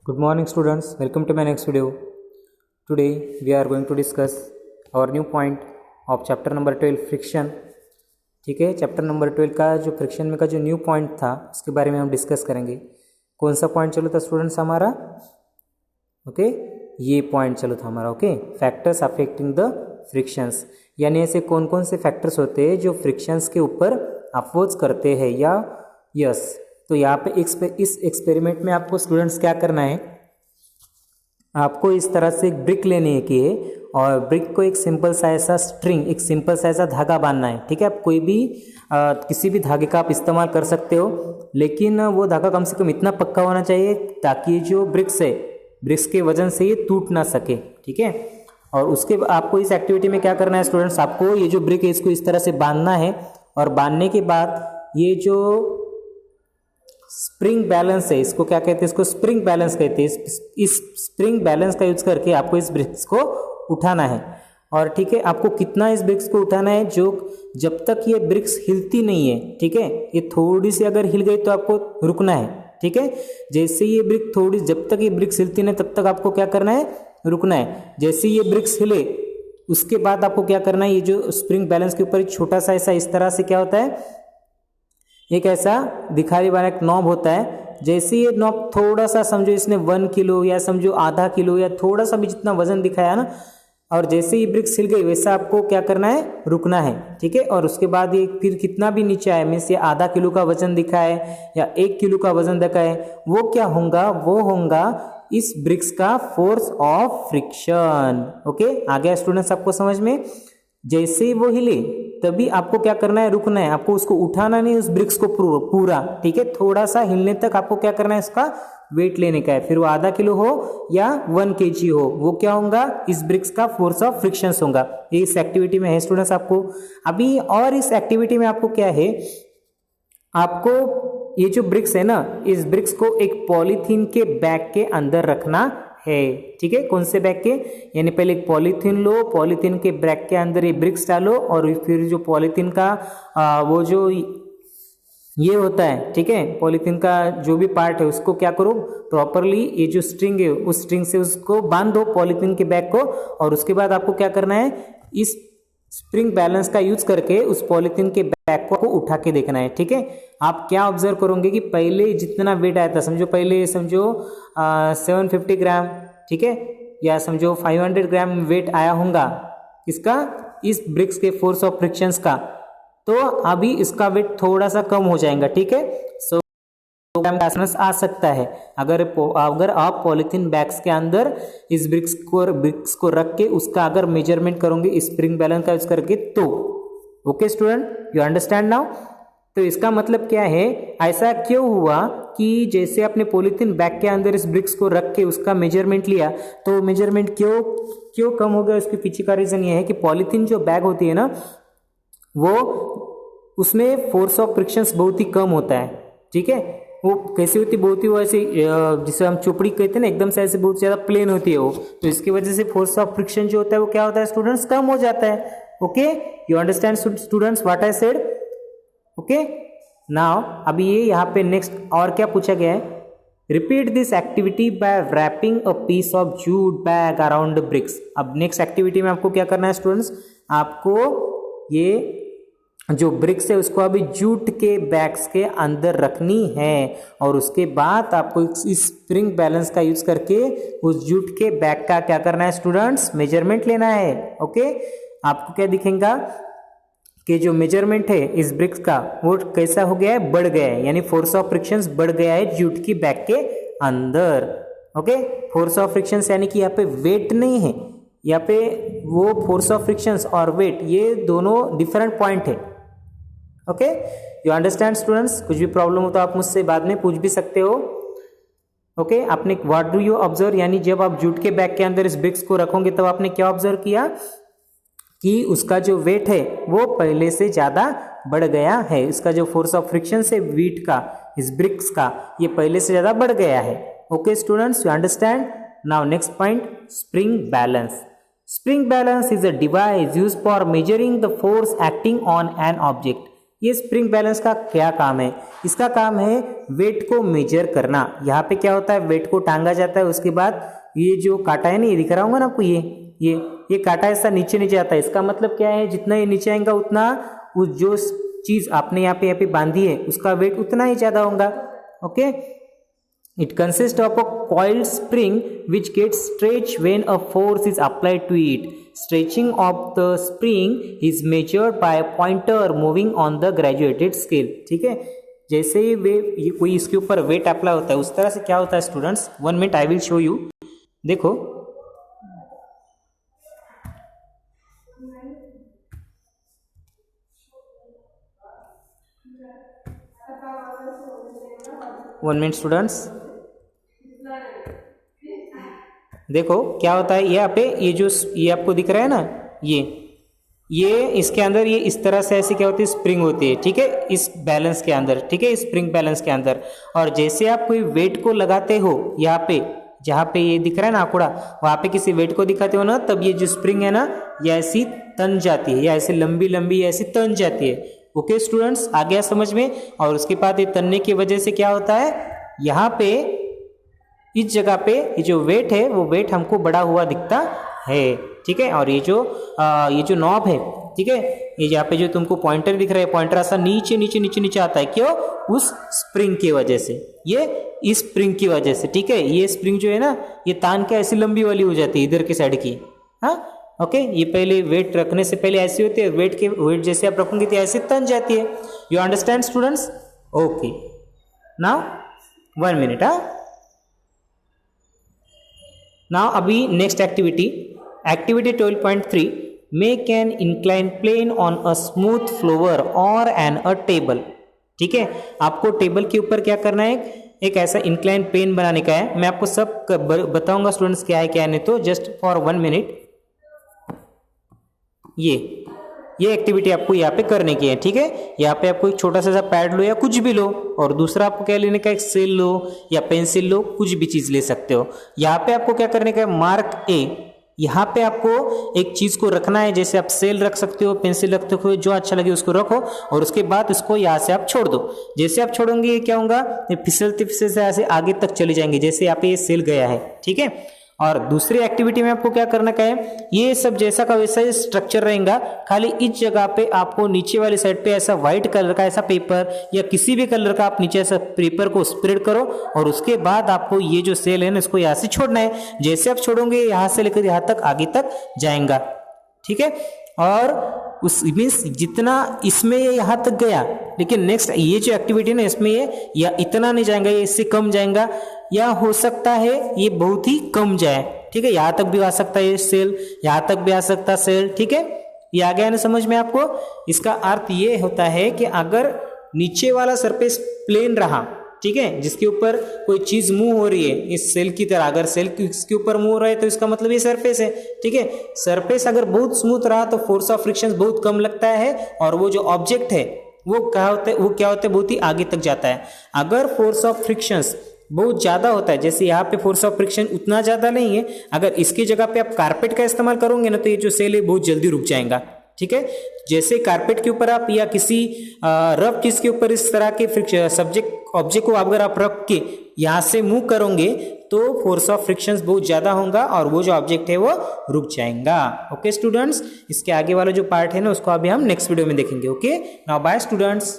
Good morning students, welcome to my next video. Today we are going to discuss our new point of chapter number 12 friction. ठीक है, chapter number 12 का जो friction में का जो new point था उसके बारे में हम डिस्कस करेंगे. कौन सा पॉइंट चलो था स्टूडेंट्स हमारा? ओके, ये पॉइंट चलो था हमारा. Okay, factors affecting the frictions, यानी ऐसे कौन कौन से फैक्टर्स होते हैं जो फ्रिक्शंस के ऊपर अपोज करते हैं या यस. तो यहाँ पे इस एक्सपेरिमेंट में आपको स्टूडेंट्स क्या करना है, आपको इस तरह से एक ब्रिक लेनी है कि और ब्रिक को एक सिंपल सा ऐसा स्ट्रिंग, एक सिंपल सा ऐसा धागा बांधना है. ठीक है, आप कोई भी किसी भी धागे का आप इस्तेमाल कर सकते हो, लेकिन वो धागा कम से कम इतना पक्का होना चाहिए ताकि जो ब्रिक्स है, ब्रिक्स के वजन से ये टूट ना सके. ठीक है, और उसके आपको इस एक्टिविटी में क्या करना है स्टूडेंट्स, आपको ये जो ब्रिक है इसको इस तरह से बांधना है. और बांधने के बाद ये जो स्प्रिंग बैलेंस है, इसको क्या कहते हैं, इसको स्प्रिंग बैलेंस कहते हैं. इस स्प्रिंग बैलेंस का यूज करके आपको इस ब्रिक्स को उठाना है. और ठीक है, आपको कितना इस ब्रिक्स को उठाना है, जो जब तक ये ब्रिक्स हिलती नहीं है. ठीक है, ये थोड़ी सी अगर हिल गई तो आपको रुकना है. ठीक है, जैसे ये ब्रिक थोड़ी, जब तक ये ब्रिक्स हिलती नहीं तब तक आपको क्या करना है, रुकना है. जैसे ये ब्रिक्स हिले उसके बाद आपको क्या करना है, ये जो स्प्रिंग बैलेंस के ऊपर एक छोटा सा ऐसा इस तरह से क्या होता है, एक ऐसा दिखाई वाला एक नॉब होता है. जैसे ये नॉब थोड़ा सा समझो इसने 1 किलो या समझो आधा किलो या थोड़ा सा भी जितना वजन दिखाया ना, और जैसे ही ब्रिक्स हिल गई वैसा आपको क्या करना है, रुकना है. ठीक है, और उसके बाद ये फिर कितना भी नीचे आए, मीन्स ये आधा किलो का वजन दिखाए या 1 किलो का वजन दिखाए, वो क्या होगा, वो होगा इस ब्रिक्स का फोर्स ऑफ फ्रिक्शन. ओके, आ गया स्टूडेंट्स आपको समझ में? जैसे ही वो हिले तभी आपको क्या करना है, रुकना है. आपको उसको उठाना नहीं, उस ब्रिक्स को पूरा. ठीक है, थोड़ा सा हिलने तक आपको क्या करना है, इसका वेट लेने का है. फिर वो आधा किलो हो या 1 kg हो, वो क्या होगा, इस ब्रिक्स का फोर्स ऑफ फ्रिक्शन होगा. ये इस एक्टिविटी में है स्टूडेंट्स आपको अभी. और इस एक्टिविटी में आपको क्या है, आपको ये जो ब्रिक्स है ना, इस ब्रिक्स को एक पॉलीथीन के बैग के अंदर रखना है. ठीक है, कौन से बैग के, यानी पहले एक पॉलीथीन लो, पॉलीथीन के बैग के अंदर ये ब्रिक्स डालो, और फिर जो पॉलीथीन का वो जो ये होता है, ठीक है, पॉलीथीन का जो भी पार्ट है उसको क्या करो, प्रॉपरली ये जो स्ट्रिंग है उस स्ट्रिंग से उसको बांध दो पॉलीथीन के बैग को. और उसके बाद आपको क्या करना है, इस स्प्रिंग बैलेंस का यूज करके उस पॉलीथीन के बैग को उठा के देखना है. ठीक है, आप क्या ऑब्जर्व करोगे कि पहले जितना वेट आया था, समझो पहले समझो 750 ग्राम, ठीक है, या समझो 500 ग्राम वेट आया होगा इसका, इस ब्रिक्स के फोर्स ऑफ फ्रिक्शंस का, तो अभी इसका वेट थोड़ा सा कम हो जाएगा. ठीक है, सो आ सकता है अगर आप पॉलीथीन बैग्स के अंदर इस ब्रिक्स को रख के उसका अगर मेजरमेंट करोगे स्प्रिंग बैलेंस का यूज करके तो. Okay student, you understand now? तो इसका मतलब क्या है, ऐसा क्यों हुआ कि जैसे आपने पॉलीथीन बैग के अंदर इस ब्रिक्स को रख के उसका मेजरमेंट लिया, तो मेजरमेंट क्यों कम हो गया, उसके पीछे का रीजन ये है कि पॉलीथीन जो बैग होती है ना, वो उसमें फोर्स ऑफ फ्रिक्शंस बहुत ही कम होता है. ठीक है, वो कैसी होती, बहुत ही वो ऐसे जिसे हम चोपड़ी कहते हैं ना, एकदम से ऐसे बहुत ज्यादा प्लेन होती है वो, तो इसकी वजह से फोर्स ऑफ फ्रिक्शन जो होता है वो क्या होता है स्टूडेंट्स, कम हो जाता है. Okay, you understand students what I said? Okay, now अभी ये यहाँ पे नेक्स्ट और क्या पूछा गया है, repeat this activity by wrapping a piece of jute bag around bricks. अब नेक्स्ट एक्टिविटी में आपको क्या करना है स्टूडेंट्स, आपको ये जो ब्रिक्स है उसको अभी जूट के बैग्स के अंदर रखनी है, और उसके बाद आपको इस स्प्रिंग बैलेंस का यूज करके उस जूट के बैग का क्या करना है स्टूडेंट्स, मेजरमेंट लेना है. ओके, आपको क्या दिखेगा कि जो मेजरमेंट है इस ब्रिक्स का वो कैसा हो गया है, बढ़ गया है, यानी फोर्स ऑफ फ्रिक्शंस बढ़ गया है जूट की बैग के अंदर. ओके, फोर्स ऑफ फ्रिक्शंस यानी कि यहाँ पे वेट नहीं है, यहाँ पे वो फोर्स ऑफ फ्रिक्शंस और वेट ये दोनों डिफरेंट पॉइंट है. Okay, you understand students? कुछ भी प्रॉब्लम हो तो आप मुझसे बाद में पूछ भी सकते हो. ओके, आपने व्हाट डू यू ऑब्जर्व, यानी जब आप जूट के बैग के अंदर इस ब्रिक्स को रखोगे तब आपने क्या ऑब्जर्व किया कि उसका जो वेट है वो पहले से ज्यादा बढ़ गया है. इसका जो फोर्स ऑफ फ्रिक्शन है वेट का, इस ब्रिक्स का, ये पहले से ज्यादा बढ़ गया है. Okay students, you understand? Now next point, spring balance. Spring balance is a device used for measuring the force acting on an object. ये स्प्रिंग बैलेंस का क्या काम है? इसका काम है वेट को मेजर करना। यहाँ पे क्या होता है, वेट को टांगा जाता है, उसके बाद ये जो कांटा है ना, ये दिख रहा होगा ना आपको, ये कांटा ऐसा नीचे नीचे आता है। इसका मतलब क्या है, जितना ये नीचे आएगा उतना उस जो चीज आपने यहाँ पे बांधी है उसका वेट उतना ही ज्यादा होगा। Okay, it consists of a coiled spring which gets stretched when a force is applied to it. Stretching of the spring is measured by a pointer moving on the graduated scale. ठीक है, जैसे ही ये कोई इसके ऊपर wait apply होता है उस तरह से क्या होता है students, 1 minute I will show you. देखो वन मिनट स्टूडेंट्स, देखो क्या होता है यहाँ पे, ये आपको दिख रहा है ना, ये इसके अंदर ये इस तरह से ऐसे क्या होती है, स्प्रिंग होती है। ठीक है, इस बैलेंस के अंदर, ठीक है, स्प्रिंग बैलेंस के अंदर। और जैसे आप कोई वेट को लगाते हो यहाँ पे, जहाँ पे ये दिख रहा है ना आंकड़ा, वहां पे किसी वेट को दिखाते हो ना, तब ये जो स्प्रिंग है ना ये ऐसी तन जाती है, या ऐसे लंबी लंबी ऐसी तन जाती है। ओके स्टूडेंट्स, आ गया समझ में? और उसके बाद ये तनने की वजह से क्या होता है, यहाँ पे इस जगह पे ये जो वेट है वो वेट हमको बड़ा हुआ दिखता है। ठीक है, और ये जो नॉब है, ठीक है, ये यहाँ पे जो तुमको पॉइंटर दिख रहा है, पॉइंटर ऐसा नीचे नीचे नीचे नीचे आता है। क्यों? उस स्प्रिंग की वजह से, ये इस स्प्रिंग की वजह से। ठीक है, ये स्प्रिंग जो है ना ये तान के ऐसी लंबी वाली हो जाती है इधर की साइड की। हाँ ओके, ये पहले वेट रखने से पहले ऐसी होती है, वेट जैसे आप रखोगे तो ऐसे तन जाती है। You understand students? Okay, now 1 minute. Now अभी next activity 12.3, make an incline plane on a smooth floor और एन अ टेबल। ठीक है, आपको टेबल के ऊपर क्या करना है, एक ऐसा इंक्लाइन प्लेन बनाने का है। मैं आपको सब बताऊंगा स्टूडेंट्स क्या है क्या नहीं, तो जस्ट फॉर 1 मिनट ये एक्टिविटी आपको यहाँ पे करने की है। ठीक है, यहाँ पे आपको एक छोटा सा पैड लो या कुछ भी लो, और दूसरा आपको क्या लेने का, एक सेल लो या पेंसिल लो, कुछ भी चीज ले सकते हो। यहाँ पे आपको क्या करने का है, मार्क ए, यहाँ पे आपको एक चीज को रखना है, जैसे आप सेल रख सकते हो, पेंसिल रख सकते हो, जो अच्छा लगे उसको रखो, और उसके बाद उसको यहाँ से आप छोड़ दो। जैसे आप छोड़ोगे ये क्या होगा, ये फिसलते फिसलते ऐसे आगे तक चले जाएंगे, जैसे यहाँ पे ये सेल गया है। ठीक है, और दूसरी एक्टिविटी में आपको क्या करना का है, ये सब जैसा का वैसा ही स्ट्रक्चर रहेगा, खाली इस जगह पे आपको नीचे वाली साइड पे ऐसा व्हाइट कलर का ऐसा पेपर या किसी भी कलर का आप नीचे ऐसा पेपर को स्प्रेड करो, और उसके बाद आपको ये जो सेल है ना इसको यहाँ से छोड़ना है। जैसे आप छोड़ोगे यहाँ से लेकर यहाँ तक आगे तक जाएगा। ठीक है, और उस मीन्स जितना इसमें ये यहाँ तक गया, लेकिन नेक्स्ट ये जो एक्टिविटी है ना इसमें ये या इतना नहीं जाएगा, ये इससे कम जाएगा, या हो सकता है ये बहुत ही कम जाए। ठीक है, यहाँ तक भी आ सकता है ये सेल, यहाँ तक भी आ सकता है सेल। ठीक है, ये आ गया ना समझ में आपको? इसका अर्थ ये होता है कि अगर नीचे वाला सरफेस प्लेन रहा, ठीक है, जिसके ऊपर कोई चीज मूव हो रही है इस सेल की तरह, अगर सेल इसके ऊपर मूव हो रहा है तो इसका मतलब ये सरफेस है। ठीक है, सरफेस अगर बहुत स्मूथ रहा तो फोर्स ऑफ फ्रिक्शन बहुत कम लगता है, और वो जो ऑब्जेक्ट है वो क्या होता है, बहुत ही आगे तक जाता है। अगर फोर्स ऑफ फ्रिक्शंस बहुत ज्यादा होता है, जैसे यहाँ पे फोर्स ऑफ फ्रिक्शन उतना ज्यादा नहीं है, अगर इसकी जगह पे आप कारपेट का इस्तेमाल करोगे ना तो ये जो सेल है बहुत जल्दी रुक जाएगा। ठीक है, जैसे कारपेट के ऊपर आप या किसी रफ चीज के ऊपर इस तरह के ऑब्जेक्ट को अगर आप रख के यहाँ से मूव करोगे तो फोर्स ऑफ फ्रिक्शंस बहुत ज्यादा होगा और वो जो ऑब्जेक्ट है वो रुक जाएगा। ओके स्टूडेंट्स, इसके आगे वाला जो पार्ट है ना उसको अभी हम नेक्स्ट वीडियो में देखेंगे। Okay, now bye students.